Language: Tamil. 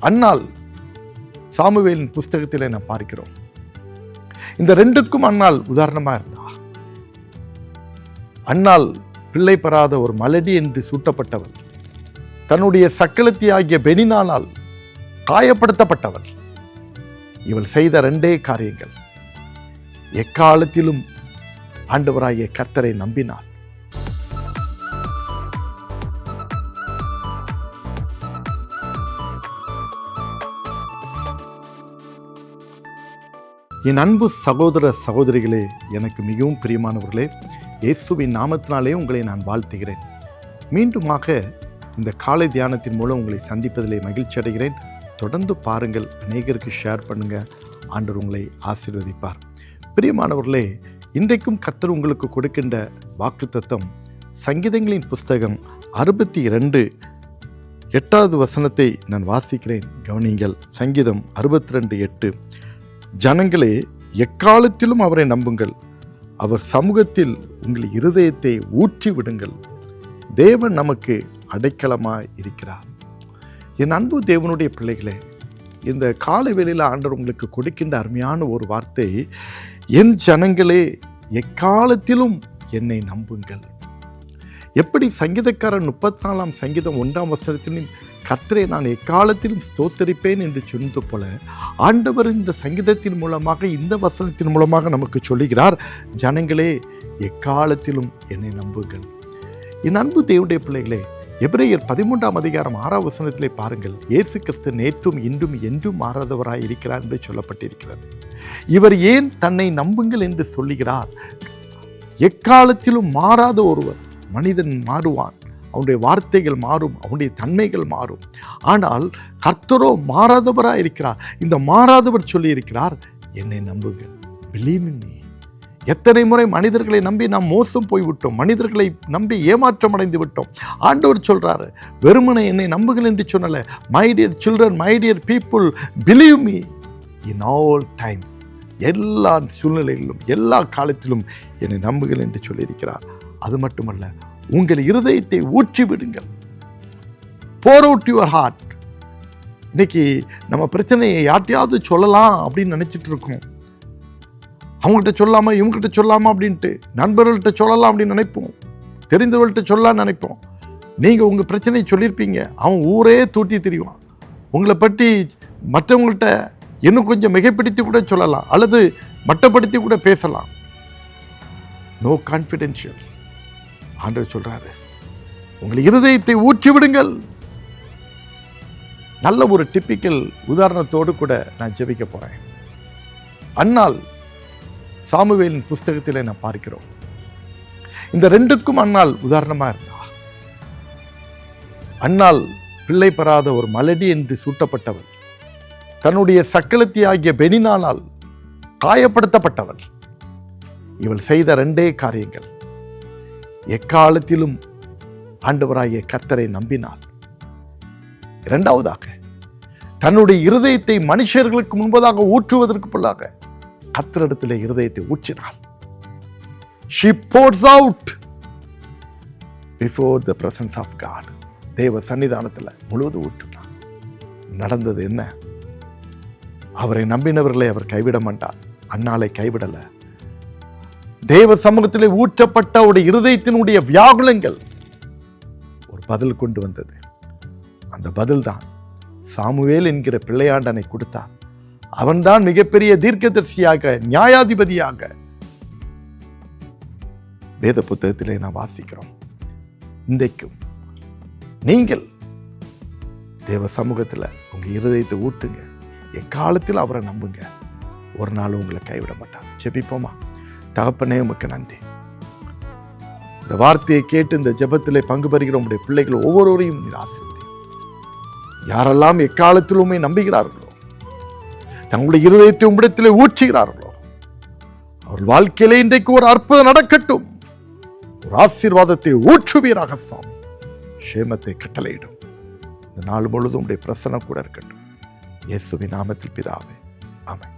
அன்னாள் சாமுவேலின் புஸ்தகத்திலே நாம் பார்க்கிறோம். இந்த ரெண்டுக்கும் அன்னாள் உதாரணமா இருந்தா. அன்னாள் பிள்ளை பெறாத ஒரு மலடி என்று சூட்டப்பட்டவள், தன்னுடைய சக்களத்தி ஆகிய பெனினானால் காயப்படுத்தப்பட்டவள். இவள் செய்த ரெண்டே காரியங்கள். எக்காலத்திலும் ஆண்டவராகிய கர்த்தரை நம்பினாள். என் அன்பு சகோதர சகோதரிகளே, எனக்கு மிகவும் பிரியமானவர்களே, இயேசுவின் நாமத்தினாலே உங்களை நான் வாழ்த்துகிறேன். மீண்டுமாக இந்த காலை தியானத்தின் மூலம் உங்களை சந்திப்பதிலே மகிழ்ச்சி அடைகிறேன். தொடர்ந்து பாருங்கள், அநேகருக்கு ஷேர் பண்ணுங்க. ஆண்டவர் உங்களை ஆசீர்வதிப்பார். பிரியமானவர்களே, இன்றைக்கும் கர்த்தர் உங்களுக்கு கொடுக்கின்ற வாக்குத்தத்தம் சங்கீதங்களின் புஸ்தகம் 62 8வது வசனத்தை நான் வாசிக்கிறேன், கவனிங்கள். சங்கீதம் 62:8. ஜனங்களே, எக்காலத்திலும் அவரை நம்புங்கள், அவர் சமூகத்தில் உங்கள் இருதயத்தை ஊற்றி விடுங்கள். தேவன் நமக்கு அடைக்கலமாய் இருக்கிறார். என் அன்பு தேவனுடைய பிள்ளைகளே, இந்த காலை வேளையில் ஆண்டவர் உங்களுக்கு கொடுக்கின்ற அருமையான ஒரு வார்த்தை, என் ஜனங்களே எக்காலத்திலும் என்னை நம்புங்கள். எப்படி சங்கீதக்காரன் 34ஆம் சங்கீதம் 1ஆம் வசனத்தின் கர்த்தரை நான் எக்காலத்திலும் ஸ்தோத்தரிப்பேன் என்று சொன்னது போல, ஆண்டவர் இந்த சங்கீதத்தின் மூலமாக, இந்த வசனத்தின் மூலமாக நமக்கு சொல்லுகிறார், ஜனங்களே எக்காலத்திலும் என்னை நம்புங்கள். என் அன்பு தேவனுடைய பிள்ளைகளே, எபிரேயர் 13ஆம் அதிகாரம் 6ஆம் வசனத்திலே பாருங்கள், இயேசு கிறிஸ்து நேற்றும் இன்றும் என்றும் மாறாதவராய் இருக்கிறார் என்று சொல்லப்பட்டிருக்கிறது. இவர் ஏன் தன்னை நம்புங்கள் என்று சொல்லுகிறார்? எக்காலத்திலும் மாறாத ஒருவர். மனிதன் மாறுவான், அவனுடைய வார்த்தைகள் மாறும், அவனுடைய தன்மைகள் மாறும். ஆனால் கர்த்தரோ மாறாதவராக இருக்கிறார். இந்த மாறாதவர் சொல்லி இருக்கிறார், என்னை நம்புங்கள், பிலீவ் இன் மீ. எத்தனை முறை மனிதர்களை நம்பி நாம் மோசம் போய்விட்டோம், மனிதர்களை நம்பி ஏமாற்றம் அடைந்து விட்டோம். ஆண்டவர் சொல்றாரு, வெறுமனை என்னை நம்புங்கள் என்று சொன்னல, my dear children, my dear people, believe me in all times. எல்லா சூழ்நிலைகளிலும், எல்லா காலத்திலும் என்னை நம்புங்கள் என்று சொல்லியிருக்கிறார். அது மட்டுமல்ல, உங்கள் இருதயத்தை ஊற்றி விடுங்கள். pour out your heart. இன்னைக்கு நம்ம பிரச்சனையை யார்ட்டையாவது சொல்லலாம் அப்படின்னு நினைச்சிட்டு இருக்கோம். அவங்ககிட்ட சொல்லாம, இவங்ககிட்ட சொல்லாமா அப்படின்ட்டு, நண்பர்கள்ட்ட சொல்லலாம் அப்படின்னு நினைப்போம், தெரிந்தவர்கள்ட்ட சொல்லலாம்னு நினைப்போம். நீங்க உங்க பிரச்சனையை சொல்லியிருப்பீங்க, அவன் ஊரே தூட்டி திரிவான். உங்களை பற்றி மற்றவங்கள்ட்ட இன்னும் கொஞ்சம் மிகைப்படுத்தி கூட சொல்லலாம், அல்லது மட்டப்படுத்தி கூட பேசலாம். No confidential. ஆண்டவர் சொல்றாரு, உங்கள் இருதயத்தை ஊற்றி விடுங்கள். நல்ல ஒரு டிப்பிக்கல் உதாரணத்தோடு கூட நான் ஜெபிக்க போறேன். அன்னாள் சாமுவேலின் புஸ்தகத்திலே நான் பார்க்கிறோம். இந்த ரெண்டுக்கும் அன்னாள் உதாரணமா இருந்தா. அன்னாள் பிள்ளை பெறாத ஒரு மலடி என்று சூட்டப்பட்டவள், தன்னுடைய சக்களத்தி ஆகிய பெனினானால் காயப்படுத்தப்பட்டவள். இவள் செய்த ரெண்டே காரியங்கள். எக்காலத்திலும் ஆண்டவராகிய கர்த்தரை நம்பினாள். இரண்டாவதாக, தன்னுடைய இருதயத்தை மனுஷர்களுக்கு முன்பதாக ஊற்றுவதற்கு பதிலாக கர்த்தரிடத்திலே இருதயத்தை ஊற்றினாள். She pours out before the presence of God. தேவ சன்னிதானத்தில் முழுவதும் ஊற்றினாள். நடந்தது என்ன? அவரை நம்பினவர்களை அவர் கைவிட மாட்டார். அன்னாளை கைவிடல. தேவ சமூகத்திலே ஊற்றப்பட்ட அவருடைய இருதயத்தினுடைய வியாகுலங்கள் ஒரு பதில் கொண்டு வந்தது. அந்த பதில் தான் சாமுவேல் என்கிற பிள்ளையாண்டனை கொடுத்தார். அவன்தான் மிகப்பெரிய தீர்க்கதரிசியாக, நியாயாதிபதியாக வேத புத்தகத்திலே நாம் வாசிக்கிறோம். இன்றைக்கும் நீங்கள் தேவ சமூகத்தில் உங்க இருதயத்தை ஊட்டுங்க, எக்காலத்தில் அவரை நம்புங்க. ஒரு நாள் உங்களை கைவிட மாட்டார். ஜெபிப்போமா? தகப்பனே, உமக்கு நன்றி. இந்த வார்த்தையை கேட்டு இந்த ஜெபத்திலே பங்கு பெறுகிற உங்களுடைய பிள்ளைகள் ஒவ்வொருவரையும் நீர் ஆசீர்வதி. யாரெல்லாம் எக்காலத்திலுமே நம்புகிறார்களோ, தங்களுடைய இருதயத்தை உம்மிடத்திலே ஊற்றுகிறார்களோ, அவர் வாழ்க்கையிலே இன்றைக்கு ஒரு அற்புதம் நடக்கட்டும். ஒரு ஆசீர்வாதத்தை ஊற்றுவீராக சுவாமி. சேமத்தை கட்டளையிடும். இந்த நாள் முழுவதும் உடைய பிரசன்னம் கூட இருக்கட்டும். இயேசுவின் நாமத்தில் பிதாவே, ஆமென்.